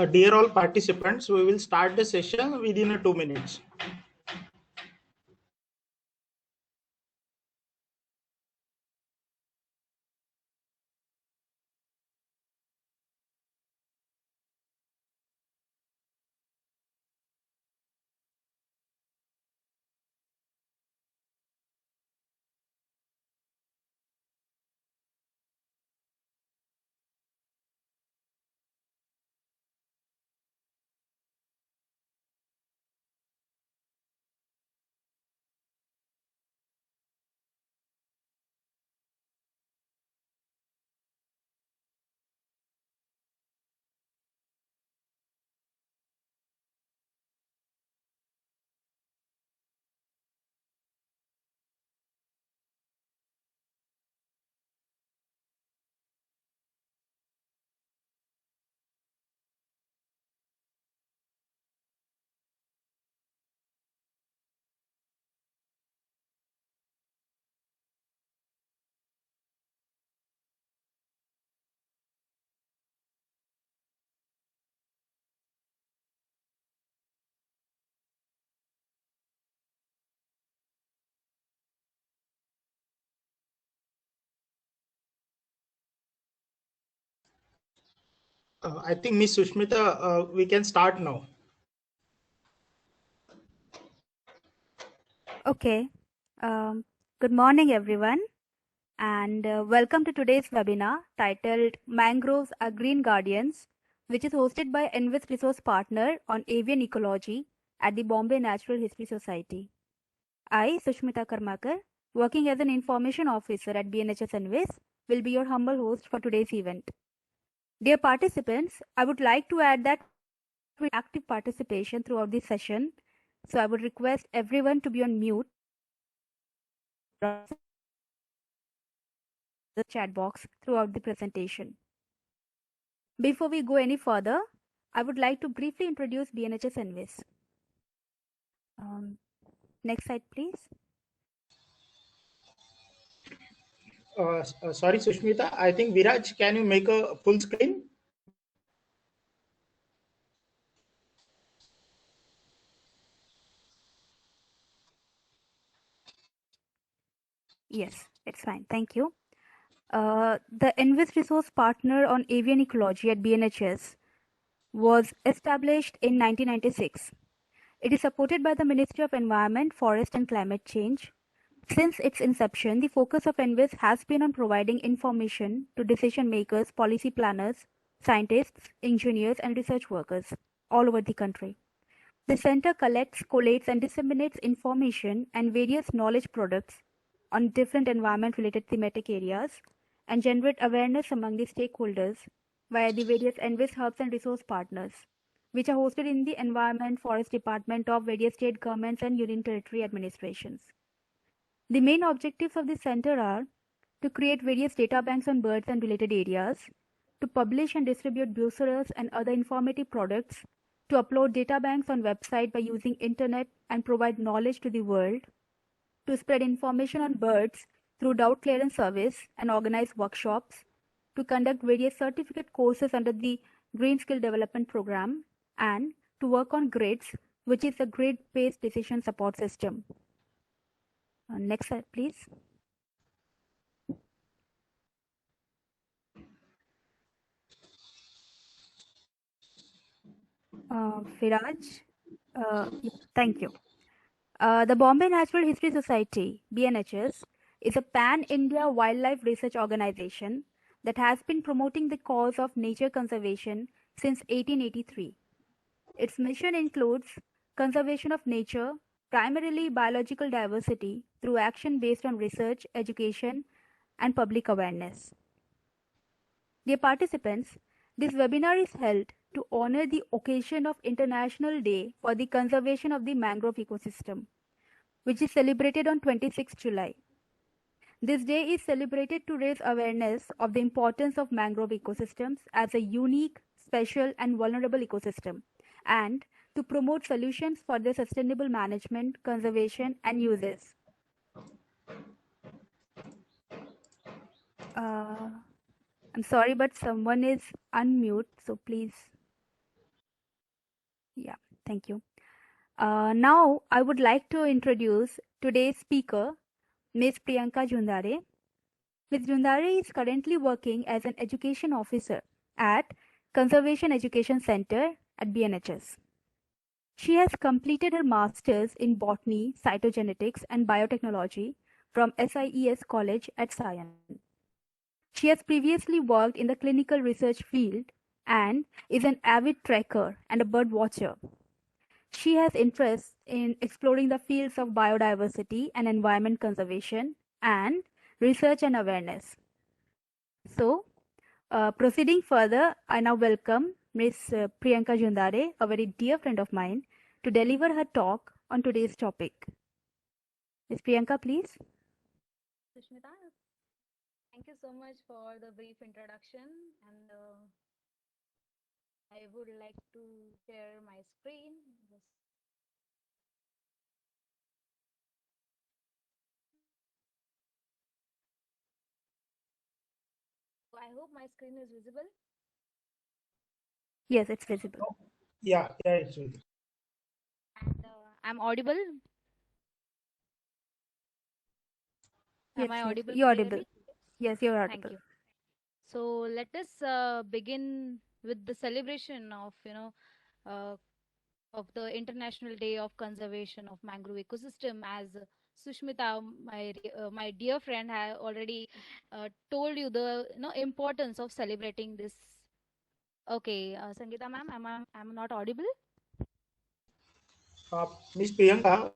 Dear all participants, we will start the session within 2 minutes. I think Miss Sushmita, we can start now. Okay. Um, Good morning, everyone, and welcome to today's webinar titled Mangroves are Green Guardians, which is hosted by Envis Resource Partner on Avian Ecology at the Bombay Natural History Society. I, Sushmita Karmakar, working as an information officer at BNHS Envis, will be your humble host for today's event. Dear participants, I would like to add that with active participation throughout the session, so I would request everyone to be on mute the chat box throughout the presentation. Before we go any further, I would like to briefly introduce BNHS Envis. Next slide, please. Sorry, Sushmita. I think Viraj, can you make a full screen? Yes, it's fine. Thank you. The Envis Resource Partner on Avian Ecology at BNHS was established in 1996. It is supported by the Ministry of Environment, Forest and Climate Change. Since its inception, the focus of Envis has been on providing information to decision makers, policy planners, scientists, engineers, and research workers all over the country. The center collects, collates, and disseminates information and various knowledge products on different environment-related thematic areas and generate awareness among the stakeholders via the various Envis hubs and resource partners, which are hosted in the Environment Forest Department of various state governments and union territory administrations. The main objectives of the center are to create various data banks on birds and related areas, to publish and distribute brochures and other informative products, to upload data banks on website by using internet and provide knowledge to the world, to spread information on birds through doubt clearance service and organize workshops, to conduct various certificate courses under the Green Skill Development Program, and to work on GRIDS, which is a grid-based decision support system. Next slide, please. Viraj, thank you. The Bombay Natural History Society, BNHS, is a pan-India wildlife research organization that has been promoting the cause of nature conservation since 1883. Its mission includes conservation of nature, primarily biological diversity, through action based on research, education, and public awareness. Dear participants, this webinar is held to honor the occasion of International Day for the Conservation of the Mangrove Ecosystem, which is celebrated on 26 July. This day is celebrated to raise awareness of the importance of mangrove ecosystems as a unique, special, and vulnerable ecosystem, and to promote solutions for their sustainable management, conservation, and uses. I'm sorry, but someone is unmute, so please. Yeah, thank you. Now, I would like to introduce today's speaker, Ms. Priyanka Jundare. Ms. Jundare is currently working as an education officer at Conservation Education Center at BNHS. She has completed her master's in botany, cytogenetics, and biotechnology from SIES College at Sion. She has previously worked in the clinical research field and is an avid trekker and a bird watcher. She has interests in exploring the fields of biodiversity and environment conservation and research and awareness. So, proceeding further, I now welcome Ms. Priyanka Jundare, a very dear friend of mine, to deliver her talk on today's topic. Ms. Priyanka, please. Sushmita, thank you so much for the brief introduction, and I would like to share my screen. So I hope my screen is visible. Yes, it's visible. Yeah, it's with you. And I'm audible. Yes, Am I yes, audible you're audible. clearly? Yes, you're Thank audible. you. So let us begin with the celebration uh, of the International Day of Conservation of Mangrove Ecosystem. As Sushmita, my dear friend, have already told you the importance of celebrating this. Okay, Sangeeta ma'am, am not audible? Miss Priyanka,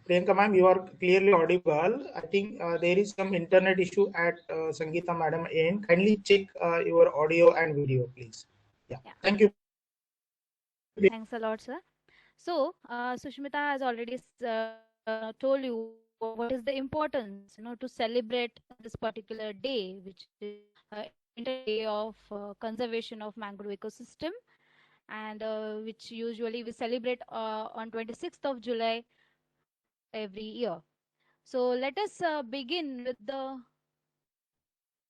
Priyanka ma'am, you are clearly audible. I think there is some internet issue at Sangeeta madam end. Kindly check your audio and video, please. Yeah, Yeah, thank you. thanks a lot, sir. So, Sushmita has already told you what is the importance, to celebrate this particular day, which is International Day of Conservation of Mangrove Ecosystem, and which usually we celebrate on 26th of July every year. So, let us begin with the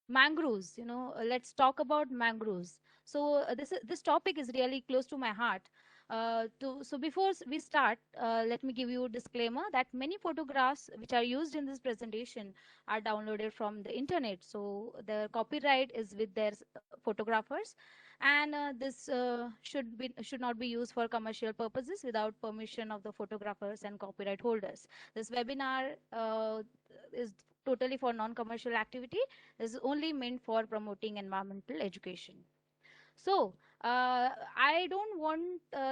mangroves. Let's talk about mangroves. So this topic is really close to my heart. So before we start, let me give you a disclaimer that many photographs which are used in this presentation are downloaded from the internet, so the copyright is with their photographers, and this should not be used for commercial purposes without permission of the photographers and copyright holders. This webinar is totally for non-commercial activity. This is only meant for promoting environmental education. So, I don't want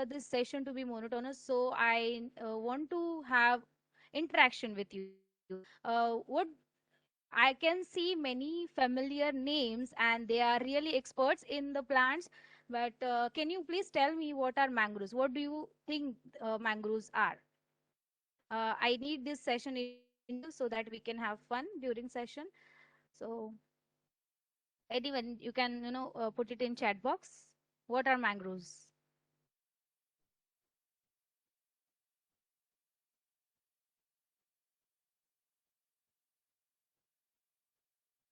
this session to be monotonous, so I want to have interaction with you. What I can see many familiar names, and they are really experts in the plants. But can you please tell me what are mangroves? What do you think mangroves are? I need this session interactive so that we can have fun during session. So anyone, you can put it in chat box. What are mangroves?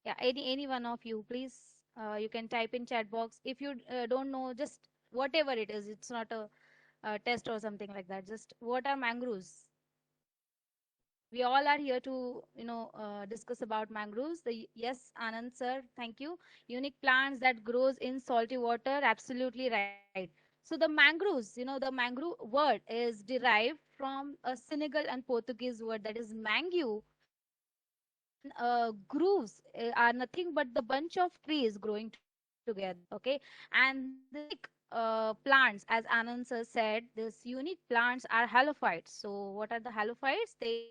Yeah, any one of you, please. You can type in chat box. If you don't know, just whatever it is, it's not a test or something like that. Just what are mangroves? We all are here to discuss about mangroves. Yes, Anand sir, thank you. Unique plants that grows in salty water. Absolutely right. So the mangroves, the mangrove word is derived from a Senegal and Portuguese word, that is mangue, and grooves are nothing but the bunch of trees growing together. Okay, and this unique plants, as Anand sir said, this unique plants are halophytes. So what are the halophytes? They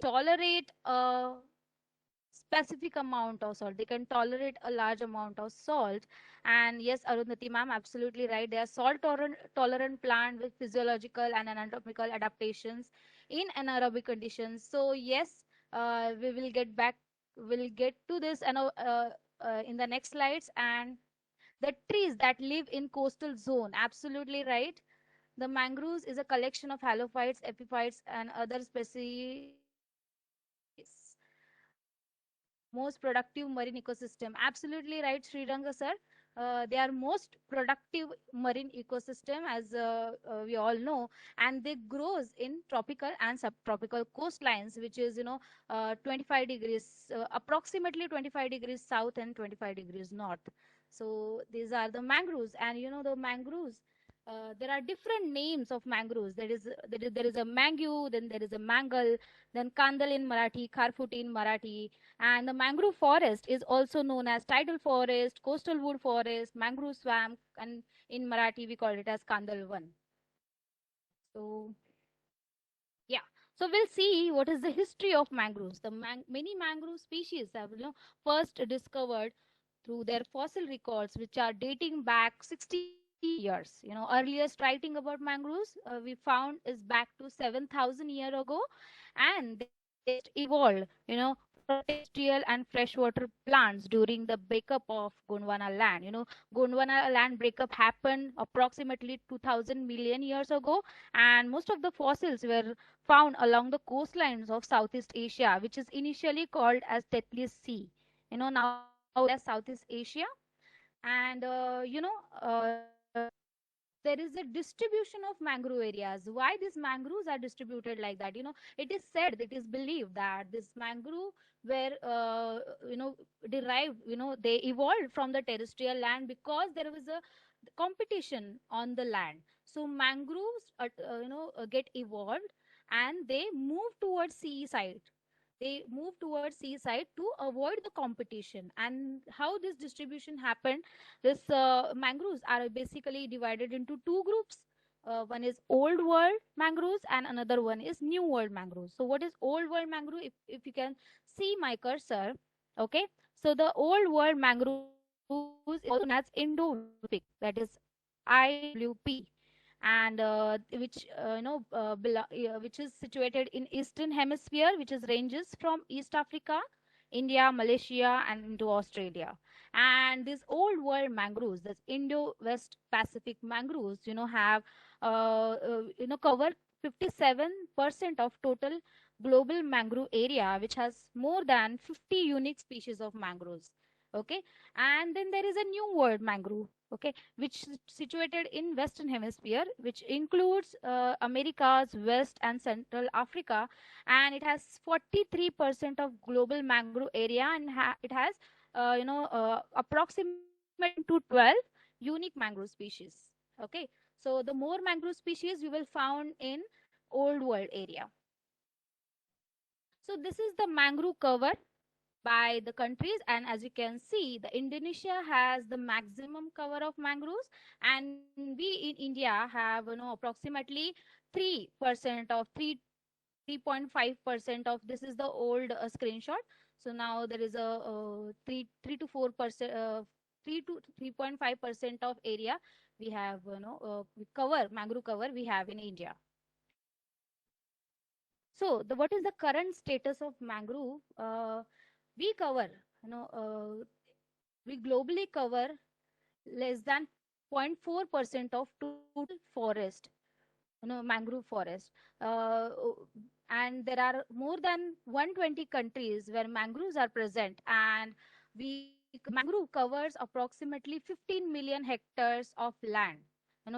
tolerate a specific amount of salt. They can tolerate a large amount of salt. And yes, Arundhati ma'am, absolutely right. They are salt tolerant plant with physiological and anatomical adaptations in anaerobic conditions. So yes, we will get back. We'll get to this in the next slides. And the trees that live in coastal zone, absolutely right. The mangroves is a collection of halophytes, epiphytes, and other most productive marine ecosystem. Absolutely right, Sriranga sir. they are most productive marine ecosystem, as we all know, and they grows in tropical and subtropical coastlines, which is 25 degrees, approximately 25 degrees south and 25 degrees north. So these are the mangroves, and the mangroves. There are different names of mangroves. There is a mangue, then there is a mangal, then kandal in Marathi, kharfut in Marathi, and the mangrove forest is also known as tidal forest, coastal wood forest, mangrove swamp, and in Marathi we call it as Kandalvan. So, yeah. So we'll see what is the history of mangroves. The many mangrove species have first discovered through their fossil records, which are dating back 60 years. Earliest writing about mangroves we found is back to 7,000 years ago, and they just evolved, from terrestrial and freshwater plants during the breakup of Gondwana land. Gondwana land breakup happened approximately 2,000 million years ago, and most of the fossils were found along the coastlines of Southeast Asia, which is initially called as Tethys Sea. Now as Southeast Asia, and there is a distribution of mangrove areas. Why these mangroves are distributed like that? It is said, it is believed that this mangrove were derived, they evolved from the terrestrial land because there was a competition on the land. So mangroves get evolved, and they move towards seaside. They move towards seaside to avoid the competition. And how this distribution happened, this mangroves are basically divided into two groups. One is old world mangroves and another one is new world mangroves. So what is old world mangrove? If you can see my cursor, okay, so the old world mangroves is also known as Indo-Pacific, that is IWP, and which is situated in eastern hemisphere, which is ranges from East Africa, India, Malaysia, and into Australia. And these old world mangroves, this Indo-West Pacific mangroves, have cover 57% of total global mangrove area, which has more than 50 unique species of mangroves. Okay, and then there is a new world mangrove, okay, which is situated in Western Hemisphere, which includes Americas, West and Central Africa, and it has 43% of global mangrove area, and it has approximately to 12 unique mangrove species. Okay, so the more mangrove species you will found in old world area. So this is the mangrove cover by the countries, and as you can see, the Indonesia has the maximum cover of mangroves, and we in India have approximately 3% of 3.5% of this is the old screenshot. So now there is a 3 to 4%, 3 to 3.5% of area we have cover mangrove cover we have in India. So what is the current status of mangrove? We cover, we globally cover less than 0.4% of total forest, mangrove forest. And there are more than 120 countries where mangroves are present, and mangrove covers approximately 15 million hectares of land,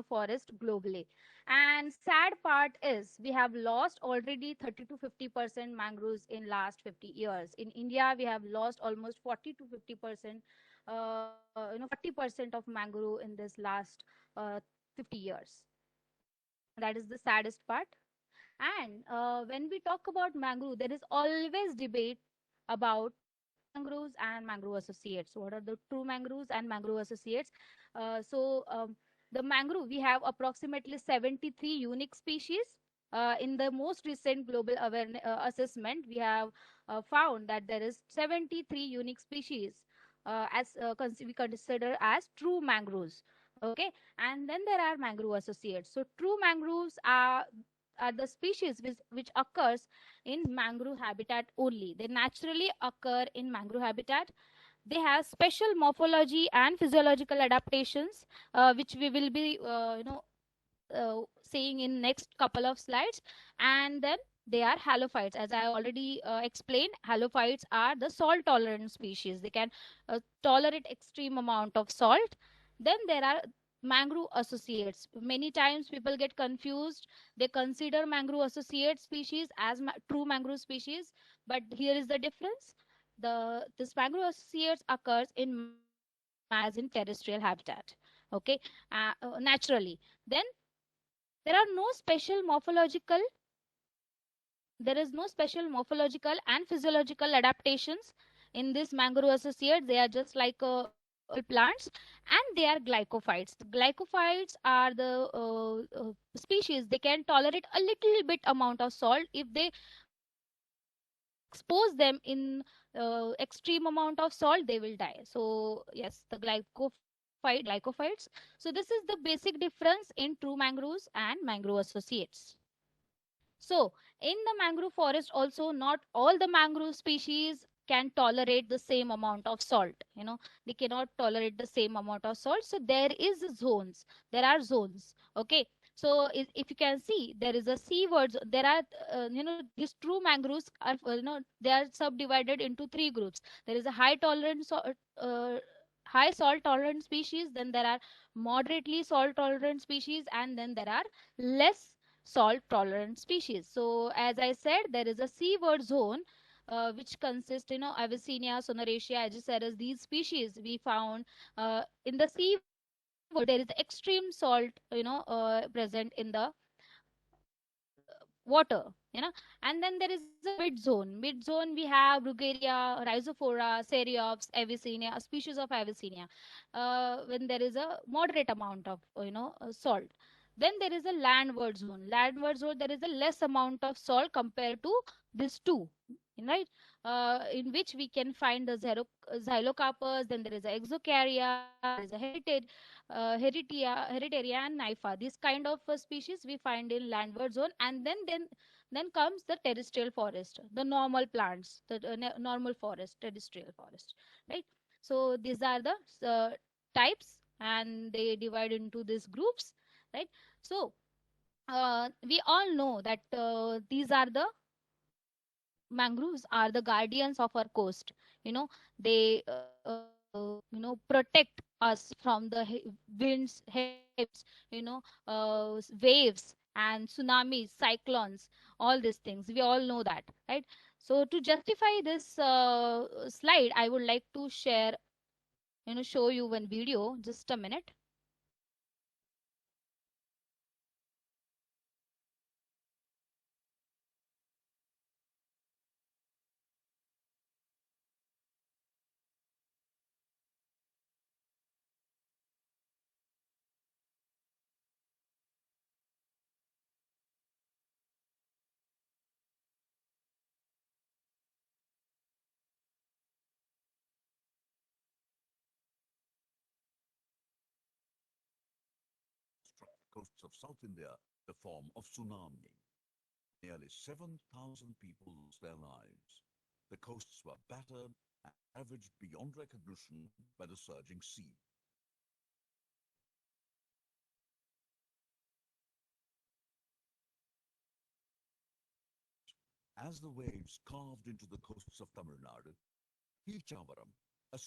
forest globally. And sad part is we have lost already 30 to 50% mangroves in last 50 years. In India, we have lost almost 40 to 50%, 40% of mangrove in this last 50 years. That is the saddest part. And when we talk about mangrove, there is always debate about true mangroves and mangrove associates. What are the true mangroves and mangrove associates? The mangrove, we have approximately 73 unique species. In the most recent global awareness assessment, we have found that there is 73 unique species we consider as true mangroves. Okay, and then there are mangrove associates. So true mangroves are the species which occurs in mangrove habitat only. They naturally occur in mangrove habitat. They have special morphology and physiological adaptations, which we will be seeing in next couple of slides. And then they are halophytes. As I already explained, halophytes are the salt tolerant species. They can tolerate extreme amount of salt. Then there are mangrove associates. Many times people get confused. They consider mangrove associate species as true mangrove species, but here is the difference. This mangrove associates occurs in mangrove as in terrestrial habitat. Okay, naturally. Then there are no special morphological there is no special morphological and physiological adaptations in this mangrove associates. They are just like normal plants, and they are glycophytes. Glycophytes are the species. They can tolerate a little bit amount of salt. If they expose them in extreme amount of salt, they will die. So yes, the glycophytes. So this is the basic difference in true mangroves and mangrove associates. So, in the mangrove forest, also, not all the mangrove species can tolerate the same amount of salt. They cannot tolerate the same amount of salt. So, there is zones. There are zones. Okay. So, if you can see, there is a seaward. There are, these true mangroves are, they are subdivided into three groups. There is a high tolerance, high salt tolerant species. Then there are moderately salt tolerant species, and then there are less salt tolerant species. So as I said, there is a seaward zone which consists, Avicennia, Soneraceae, Aegiceras. These species we found in the seaward zone. There is extreme salt, present in the water. And then there is a mid zone. Mid zone we have Rugeria, Rhizophora, Cereops, Avicennia, a species of Avicennia. When there is a moderate amount of salt. Then there is a landward zone. Landward zone, there is a less amount of salt compared to these two, right? In which we can find the xylocarpus. Then there is a exocaria, there is a heritaria and nypha. These kind of species we find in landward zone. And then comes the terrestrial forest, the normal plants, the normal forest, terrestrial forest, right? So these are the types, and they divide into these groups, right? So we all know that these are the mangroves are the guardians of our coast. They protect us from the winds, heavy waves, waves and tsunamis, cyclones, all these things. We all know that, right? So to justify this slide, I would like to show you one video. Just a minute. Struck the coasts of South India the form of tsunami. Nearly 7,000 people lost their lives. The coasts were battered and ravaged beyond recognition by the surging sea. As the waves carved into the coasts of Tamil Nadu, Peechavaram, a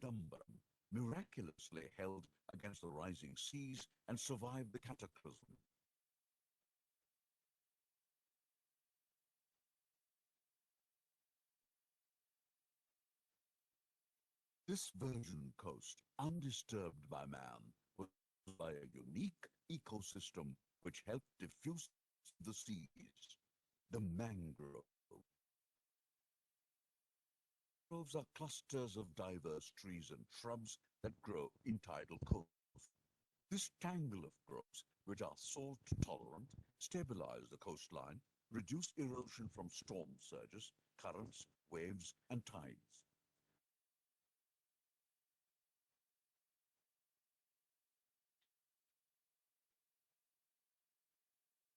Dumbaram, miraculously held against the rising seas and survived the cataclysm. This virgin coast, undisturbed by man, was by a unique ecosystem which helped diffuse the seas, the mangrove. Mangroves are clusters of diverse trees and shrubs that grow in tidal coasts. This tangle of groves, which are salt tolerant, stabilize the coastline, reduce erosion from storm surges, currents, waves, and tides.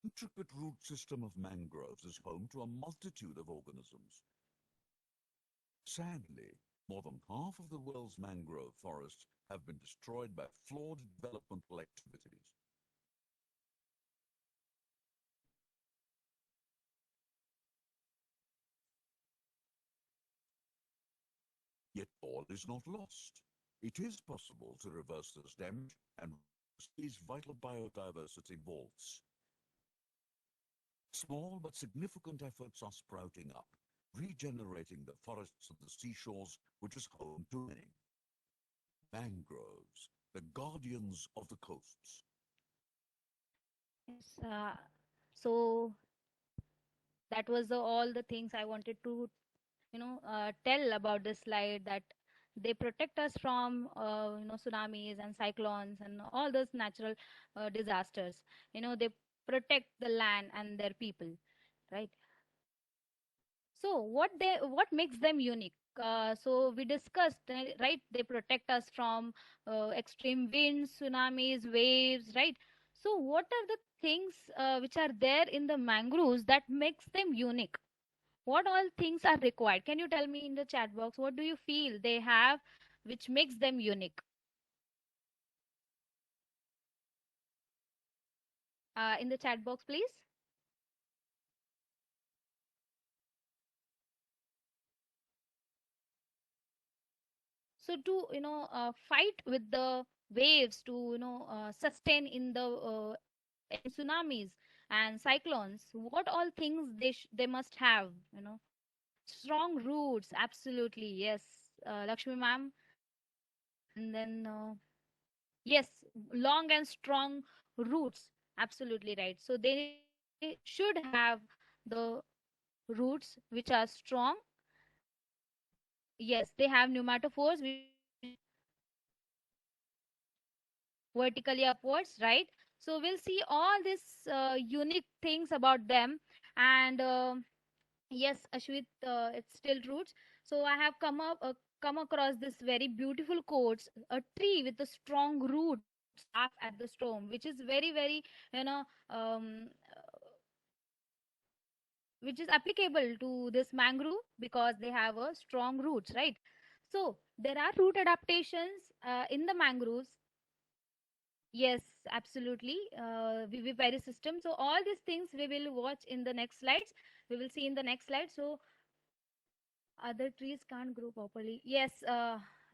The intricate root system of mangroves is home to a multitude of organisms. Sadly, more than half of the world's mangrove forests have been destroyed by flawed developmental activities. all is not lost. It is possible to reverse this damage and these vital biodiversity vaults. Small but significant efforts are sprouting up, regenerating the forests of the seashores, which is home to many. Mangroves, the guardians of the coasts. Yes. So that was all the things I wanted to, tell about this slide, that they protect us from, tsunamis and cyclones and all those natural disasters. They protect the land and their people, right? So what makes them unique? So we discussed, right? They protect us from extreme winds, tsunamis, waves, right? So what are the things which are there in the mangroves that makes them unique? What all things are required? Can you tell me in the chat box? What do you feel they have which makes them unique? In the chat box, please. So to fight with the waves, to sustain in the in tsunamis and cyclones, what all things they must have? Strong roots, absolutely, yes. Lakshmi ma'am. And then yes, long and strong roots, absolutely right. So they should have the roots which are strong. Yes, they have pneumatophores which vertically upwards, right? So we'll see all these unique things about them. And yes, Ashwit, it's still roots. So I have come across this very beautiful quotes: a tree with a strong roots laugh at the storm, which is very, very, you know um, which is applicable to this mangrove because they have a strong roots, right? So there are root adaptations in the mangroves. Yes, absolutely. Vivipary system. So all these things we will watch in the next slides. We will see in the next slide. So other trees can't grow properly. Yes,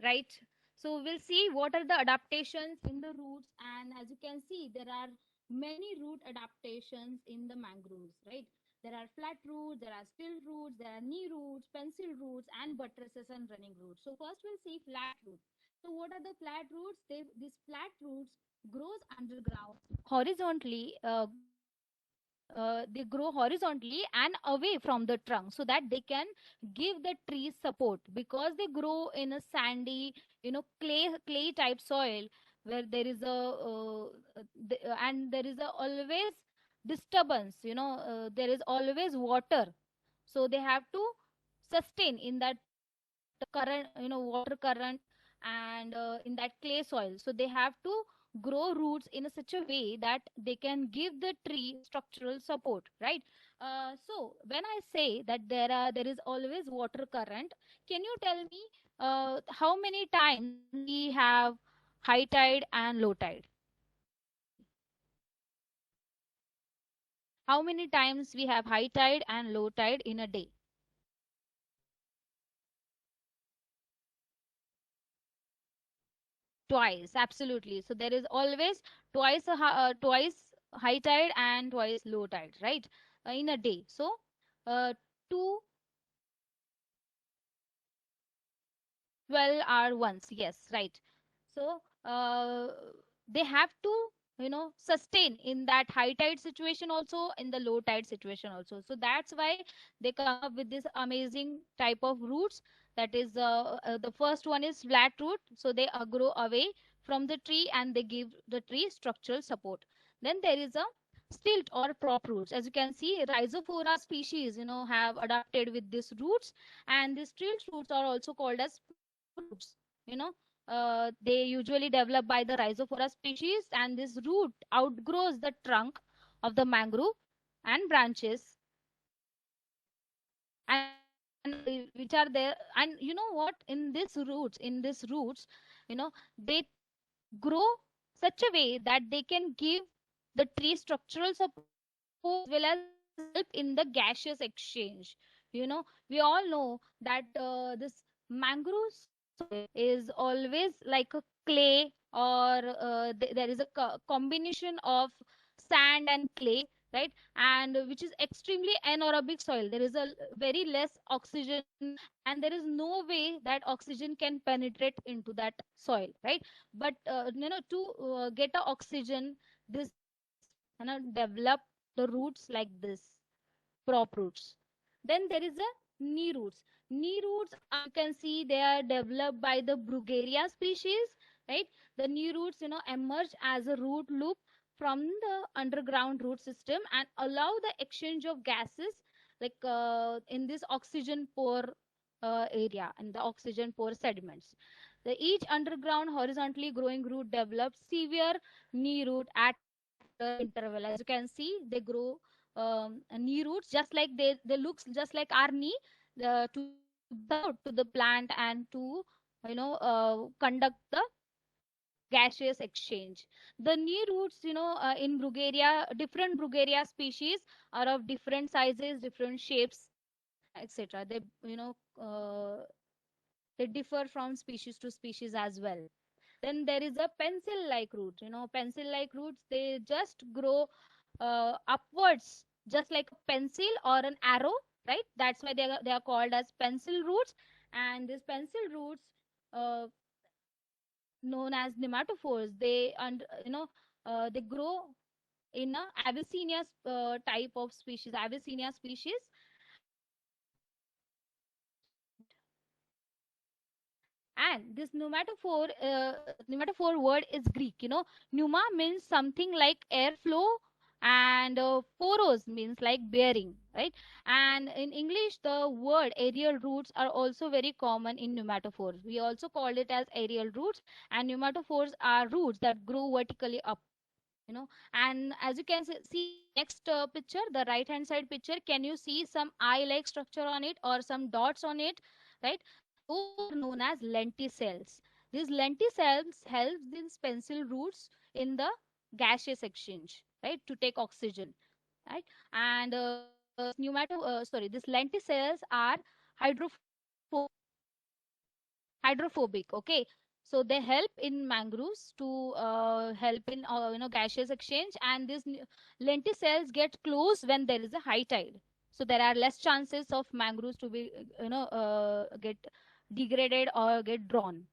right. So we'll see what are the adaptations in the roots. And as you can see, there are many root adaptations in the mangroves, right? There are flat roots, there are still roots, there are knee roots, pencil roots, and buttresses and running roots. So first we'll see flat roots. So what are the flat roots? These flat roots grows underground horizontally. They grow horizontally and away from the trunk so that they can give the trees support, because they grow in a sandy, clay type soil where there is and there is a always disturbance, there is always water. So they have to sustain in that current, water current, and in that clay soil. So they have to grow roots in a such a way that they can give the tree structural support, right? So when I say that there is always water current, can you tell me how many times we have high tide and low tide? How many times we have high tide and low tide in a day? Twice, absolutely. So there is always twice high tide and twice low tide, right? In a day. So two 12-hour ones, yes, right. So they have to sustain in that high tide situation also, in the low tide situation also. So that's why they come up with this amazing type of roots. That is the first one is flat root, so they grow away from the tree and they give the tree structural support. Then there is a stilt or prop roots. As you can see, Rhizophora species have adapted with these roots, and these stilt roots are also called as prop roots. you know they usually develop by the Rhizophora species, and this root outgrows the trunk of the mangrove and branches, and which are there. And you know what, in these roots, they grow such a way that they can give the tree structural support as well as help in the gaseous exchange. We all know that this mangroves soil is always like a clay, or there is a combination of sand and clay, right? And which is extremely anaerobic soil. There is a very less oxygen, and there is no way that oxygen can penetrate into that soil, right? But to get a oxygen, this plants develop the roots like this, prop roots. Then there is a knee roots. Knee roots, you can see they are developed by the Bruguiera species, right? The knee roots, emerge as a root loop from the underground root system and allow the exchange of gases, like in this oxygen pore area and the oxygen pore sediments. Each underground horizontally growing root develops severe knee root at regular interval. As you can see, they grow knee roots just like they looks just like our knee, to give support to the plant and to conduct the gaseous exchange. The knee roots, in Bruguiera, different Bruguiera species are of different sizes, different shapes, etc. They differ from species to species as well. Then there is a pencil like root. Pencil like roots, they just grow upwards just like a pencil or an arrow, right? That's why they are called as pencil roots. And these pencil roots, uh, known as nematophores, they grow in a Avicennia type of species, Avicennia species. And this pneumatophore word is Greek. Pneuma means something like airflow, and phoros means like bearing, right? And in English, the word aerial roots are also very common in pneumatophores. We also call it as aerial roots, and pneumatophores are roots that grow vertically up. And as you can see in the next picture, the right hand side picture, can you see some eye like structure on it or some dots on it, right? Those are known as lenticels. These lenticels help these pencil roots in the gaseous exchange, right, to take oxygen, right? And these lenticels are hydrophobic, okay? So they help in mangroves to help in gaseous exchange, and these lenticels get close when there is a high tide, so there are less chances of mangroves to be get degraded or get drawn.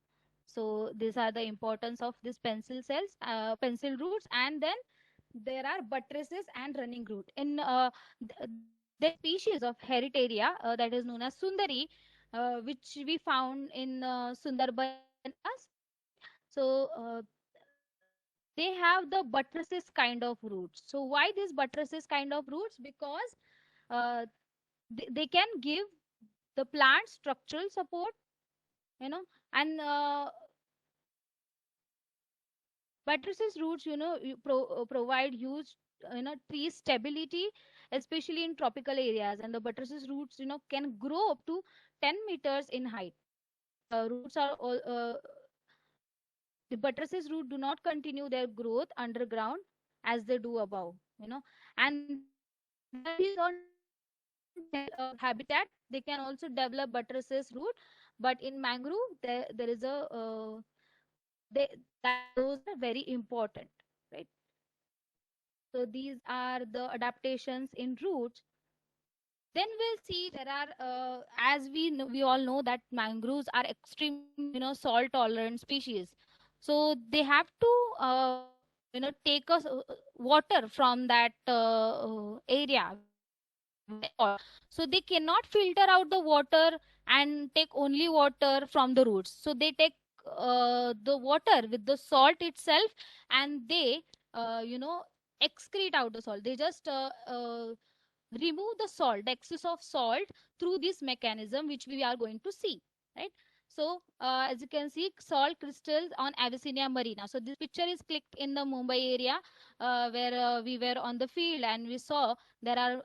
So these are the importance of these pencil roots. And then there are buttresses and running root. There is a species of Heritaria that is known as Sundari, which we found in Sundarban areas. So they have the buttresses kind of roots. So why these buttresses kind of roots? Because uh, they can give the plant structural support, and buttresses roots, provide huge, tree stability, especially in tropical areas. And the buttresses roots, can grow up to 10 meters in height. These roots are all, the buttresses root do not continue their growth underground as they do above. And when trees on habitat, they can also develop buttresses root. But in mangrove, there is a they that those are very important, right? So these are the adaptations in roots. Then we'll see there are, as we all know that mangroves are extreme, salt tolerant species. So they have to, take us water from that area where there is very salt. So they cannot filter out the water and take only water from the roots. So they take the water with the salt itself, and they, excrete out the salt. They just remove the salt, the excess of salt, through this mechanism which we are going to see, right? So as you can see, salt crystals on Avicennia marina. So this picture is clicked in the Mumbai area, where we were on the field and we saw there are